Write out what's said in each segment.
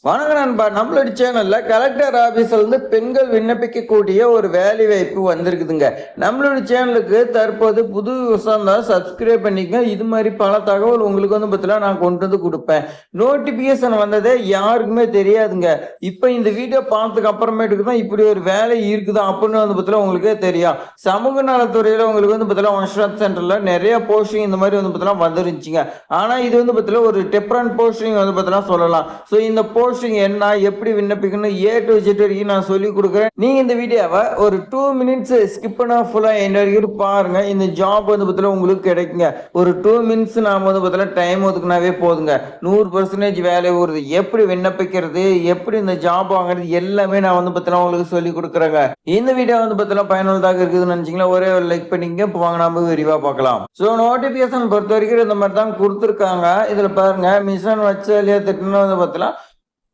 வணக்கம் நண்பா. நம்மளோட சேனல்ல கலெக்டர் ஆபீஸ்ல இருந்து பெண்கள் விண்ணப்பிக்கக்கூடிய ஒரு வேலை வாய்ப்பு வந்திருக்குதுங்க. நம்மளோட சேனலுக்கு தற்போது புது விவசாயம் சப்ஸ்கிரைப் பண்ணிக்கங்க. இது மாதிரி பல தகவல் உங்களுக்கு பார்த்தீங்கன்னா நான் கொண்டு வந்து கொடுப்பேன். நோட்டிபிகேஷன் வந்ததே யாருக்குமே தெரியாதுங்க. இப்ப இந்த வீடியோ பார்த்ததுக்கு அப்புறமேட்டுக்கு தான் இப்படி ஒரு வேலை இருக்குது அப்படின்னு பார்த்தீங்கன்னா உங்களுக்கே தெரியும். சமூக நலத்துறையில உங்களுக்கு பார்த்தீங்கன்னா ஒன் ஸ்டாப் சென்டர்ல நிறைய போஸ்டிங் இந்த மாதிரி பார்த்தீங்கன்னா வந்துருந்துச்சுங்க. ஆனா இது பார்த்தீங்கன்னா ஒரு டிஃபரண்ட் போஸ்டிங் பார்த்தீங்கன்னா சொல்லலாம். ஸோ இந்த போஸ்டிங் என்ன, எப்படி விண்ணப்பிக்கணும், ஏ டு ஜெட் வரைக்கும் நான் சொல்லி கொடுக்குறேன். நீங்க இந்த வீடியோவை ஒரு 2 மினிட்ஸ் ஸ்கிப் பண்ணா ஃபுல்லா எண்ட் வரைக்கும் பாருங்க. இந்த ஜாப் பார்த்தீங்கன்னா உங்களுக்கு கிடைக்குங்க. ஒரு 2 மினிட்ஸ் நாம பார்த்தீங்கன்னா டைம் ஒதுக்குனாவே போதுங்க. 100% வேலை வருது. எப்படி விண்ணப்பிக்கிறது, எப்படி இந்த ஜாப் வாங்குறது எல்லாமே நான் பார்த்தீங்கன்னா உங்களுக்கு சொல்லி கொடுக்குறேங்க. இந்த வீடியோ பார்த்தீங்கன்னா பயனுள்ளதாக இருக்குதுன்னு நினைச்சீங்களா, ஒரே ஒரு லைக் பண்ணிங்க. இப்போ வாங்க நாம விரிவா பார்க்கலாம். ஸோ நோட்டிபிகேஷன் பொறுத்த வரைக்கும் இந்த மாதிரி தான் கொடுத்துருக்காங்க. இதுல பாருங்க, மிஷன் வச்சலியா திட்டம்னு பார்த்தீங்கன்னா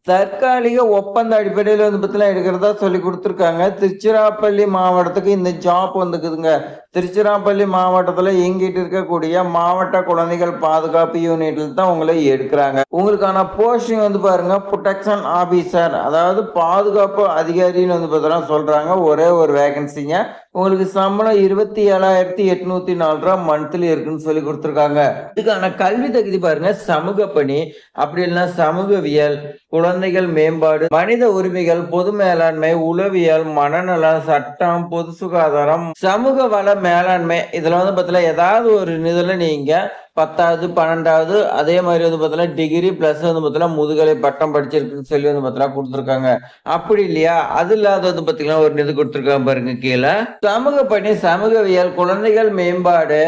தற்காலிக ஒப்பந்த அடிப்படையில் பார்த்தீங்கன்னா எடுக்கிறதா சொல்லி கொடுத்துருக்காங்க. திருச்சிராப்பள்ளி மாவட்டத்துக்கு இந்த ஜாப் வந்துக்குதுங்க. திருச்சிராப்பள்ளி மாவட்டத்துல இயங்கிட்டு இருக்கக்கூடிய மாவட்ட குழந்தைகள் பாதுகாப்பு யூனிட்ல தான் உங்களை எடுக்கிறாங்க. உங்களுக்கான போஸ்டிங் பாருங்க, ப்ரொடெக்ஷன் ஆபீசர், அதாவது பாதுகாப்பு அதிகாரின்னு பார்த்தீங்கன்னா சொல்றாங்க. ஒரே ஒரு வேகன்சிங்க. உங்களுக்கு சம்பளம் 27,804 மந்த்லி இருக்குன்னு சொல்லி கொடுத்துருக்காங்க. இதுக்கான கல்வி தகுதி பாருங்க, சமூக பணி, அப்படி இல்லைன்னா சமூகவியல், குழந்தைகள் மேம்பாடு, மனித உரிமைகள், பொது மேலாண்மை, உளவியல், மனநலம், சட்டம், பொது சுகாதாரம், சமூக வள மேலாண்மை, இதுல பார்த்தீங்கன்னா ஏதாவது ஒரு இதுல நீங்க 10வது 12வது அதே மாதிரி பார்த்தீங்கன்னா டிகிரி பிளஸ் பார்த்தீங்கன்னா முதுகலை பட்டம் படிச்சிருக்குன்னு சொல்லி பார்த்தீங்கன்னா கொடுத்துருக்காங்க. அப்படி இல்லையா, அது இல்லாத பார்த்தீங்கன்னா ஒரு இது கொடுத்துருக்காங்க பாருங்க கீழே. சமூக பணி, சமூகவியல், குழந்தைகள் மேம்பாடு,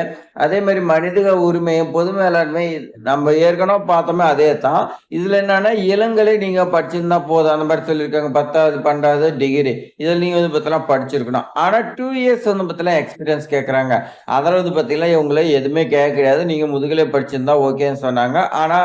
அதே மாதிரி மனித உரிமை, பொது மேலாண்மை, நம்ம ஏற்கனவே பார்த்தோமே அதே தான். இதுல என்னன்னா இளங்கலை நீங்க படிச்சிருந்தா போதும் அந்த மாதிரி சொல்லியிருக்காங்க. 10வது 12வது டிகிரி இதில் நீங்க பார்த்தீங்கன்னா படிச்சிருக்கணும். ஆனா 2 இயர்ஸ் பார்த்தீங்கன்னா எக்ஸ்பீரியன்ஸ் கேட்கறாங்க. அதில் பார்த்தீங்கன்னா இவங்களை எதுவுமே கேட்க கிடையாது. நீங்க முதுகலை படிச்சிருந்தா ஓகேன்னு சொன்னாங்க. ஆனா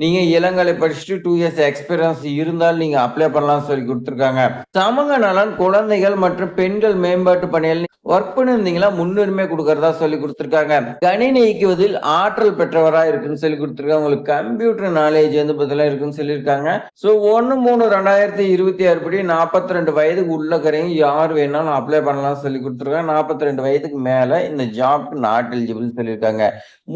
நீங்க இளங்கலை படிச்சுட்டு 2 இயர்ஸ் எக்ஸ்பீரியன்ஸ் இருந்தால் நீங்க அப்ளை பண்ணலாம் சொல்லி கொடுத்துருக்காங்க. சமூக நலன், குழந்தைகள் மற்றும் பெண்கள் மேம்பாட்டு பணிகள் ஒர்க் பண்ணிருந்தீங்களா முன்னுரிமை கொடுக்கறதா சொல்லி கொடுத்துருக்காங்க. கணினி இயக்குவதில் ஆற்றல் பெற்றவரா இருக்குன்னு சொல்லி கொடுத்துருக்காங்க. உங்களுக்கு கம்ப்யூட்டர் நாலேஜ் பார்த்தீங்கன்னா இருக்குன்னு சொல்லியிருக்காங்க. ஸோ 1/3/2026 படி 42 வயதுக்கு உள்ளக்கரையும் யார் வேணாலும் அப்ளை பண்ணலாம் சொல்லி கொடுத்துருக்காங்க. 42 வயதுக்கு மேல இந்த ஜாப்க்கு நாட் எலிஜிபிள் சொல்லியிருக்காங்க.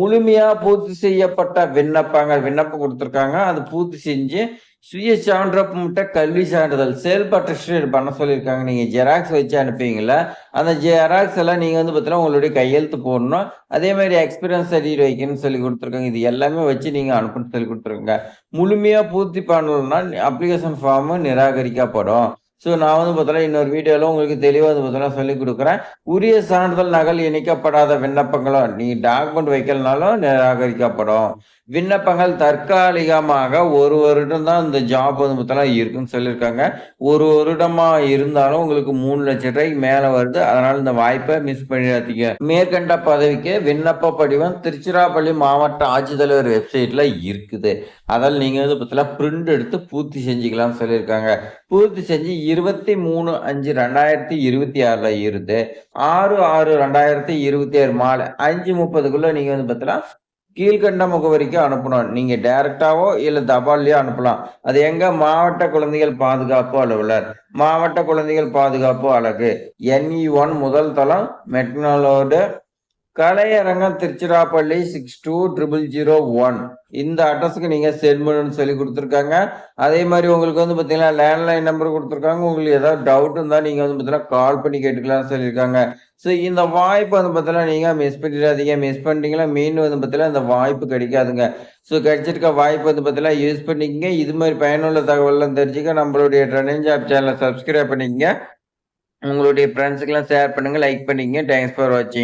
முழுமையா பூர்த்தி செய்யப்பட்ட விண்ணப்பம் கொடுத்துருக்காங்க. அது பூர்த்தி செஞ்சு சுய சான்றப்பட்ட கல்வி சான்றிதழ் செல்ஃப் அட்டஸ்டட் பண்ண சொல்லியிருக்காங்க. நீங்க ஜெராக்ஸ் வச்சு அனுப்புவீங்களா, அந்த ஜெராக்ஸ் எல்லாம் நீங்க பார்த்தீங்கன்னா உங்களுடைய கையெழுத்து போடணும். அதே மாதிரி எக்ஸ்பீரியன்ஸ் சர்டிஃபிகேட் வைக்கணும்னு சொல்லி கொடுத்துருக்காங்க. இது எல்லாமே வச்சு நீங்க அனுப்புன்னு சொல்லி கொடுத்துருக்காங்க. முழுமையா பூர்த்தி பண்ணலன்னா அப்ளிகேஷன் ஃபார்ம் நிராகரிக்கப்படும். ஸோ நான் பார்த்தீங்கன்னா இன்னொரு வீடியோவில் உங்களுக்கு தெளிவாக பார்த்தீங்கன்னா சொல்லிக் கொடுக்குறேன். உரிய சான்றிதழ் நகல் இணைக்கப்படாத விண்ணப்பங்களும் நீங்க டாக்குமெண்ட் வைக்கலனாலும் நிராகரிக்கப்படும். விண்ணப்பங்கள் தற்காலிகமாக 1 வருடம் தான் இந்த ஜாப் பார்த்தீங்கன்னா இருக்குன்னு சொல்லியிருக்காங்க. 1 வருடமா இருந்தாலும் உங்களுக்கு 3 லட்சம் ரூபாய்க்கு மேல வருது. அதனால இந்த வாய்ப்பை மிஸ் பண்ணிடாதீங்க. மேற்கண்ட பதவிக்கு விண்ணப்ப படிவம் திருச்சிராப்பள்ளி மாவட்ட ஆட்சித்தலைவர் வெப்சைட்ல இருக்குது. அதில் நீங்க பார்த்தீங்கன்னா பிரிண்ட் எடுத்து பூர்த்தி செஞ்சுக்கலாம்னு சொல்லியிருக்காங்க. பூர்த்தி செஞ்சு 23/5/2026 இருந்து 6/6/2026 மாலை 5:30 நீங்க பார்த்தீங்கன்னா கீழ்கண்ட முகவரிக்கு அனுப்பணும். நீங்க டைரக்டாவோ இல்ல தபால்லையோ அனுப்பலாம். அது எங்க, மாவட்ட குழந்தைகள் பாதுகாப்பு அலுவலர், மாவட்ட குழந்தைகள் பாதுகாப்பு அலகு, NE1 முதல் தளம், மெட்னலோடு, கலையரங்கம், திருச்சிராப்பள்ளி 620001. இந்த அட்ரஸுக்கு நீங்க சென்ட் பண்ணணும்னு சொல்லி கொடுத்துருக்காங்க. அதே மாதிரி உங்களுக்கு பார்த்தீங்கன்னா லேண்ட்லைன் நம்பர் கொடுத்துருக்காங்க. உங்களுக்கு ஏதாவது டவுட் இருந்தால் நீங்க பார்த்தீங்கன்னா கால் பண்ணி கேட்டுக்கலாம்னு சொல்லியிருக்காங்க. ஸோ இந்த வாய்ப்பு பார்த்தீங்கன்னா நீங்க மிஸ் பண்ணிடாதீங்க. மிஸ் பண்ணிட்டீங்களா மீண்டும் பார்த்தீங்கன்னா இந்த வாய்ப்பு கிடைக்காதுங்க. ஸோ கிடைச்சிருக்க வாய்ப்பு பார்த்தீங்கன்னா யூஸ் பண்ணிக்கங்க. இது மாதிரி பயனுள்ள தகவல்லாம் தெரிஞ்சுக்க நம்மளுடைய ட்ரெண்டிங் ஜாப் சேனலை சப்ஸ்கிரைப் பண்ணிக்கங்க. உங்களுடைய ஃப்ரெண்ட்ஸுக்கெல்லாம் ஷேர் பண்ணுங்க, லைக் பண்ணிக்கங்க. தேங்க்ஸ் ஃபார் வாட்சிங்.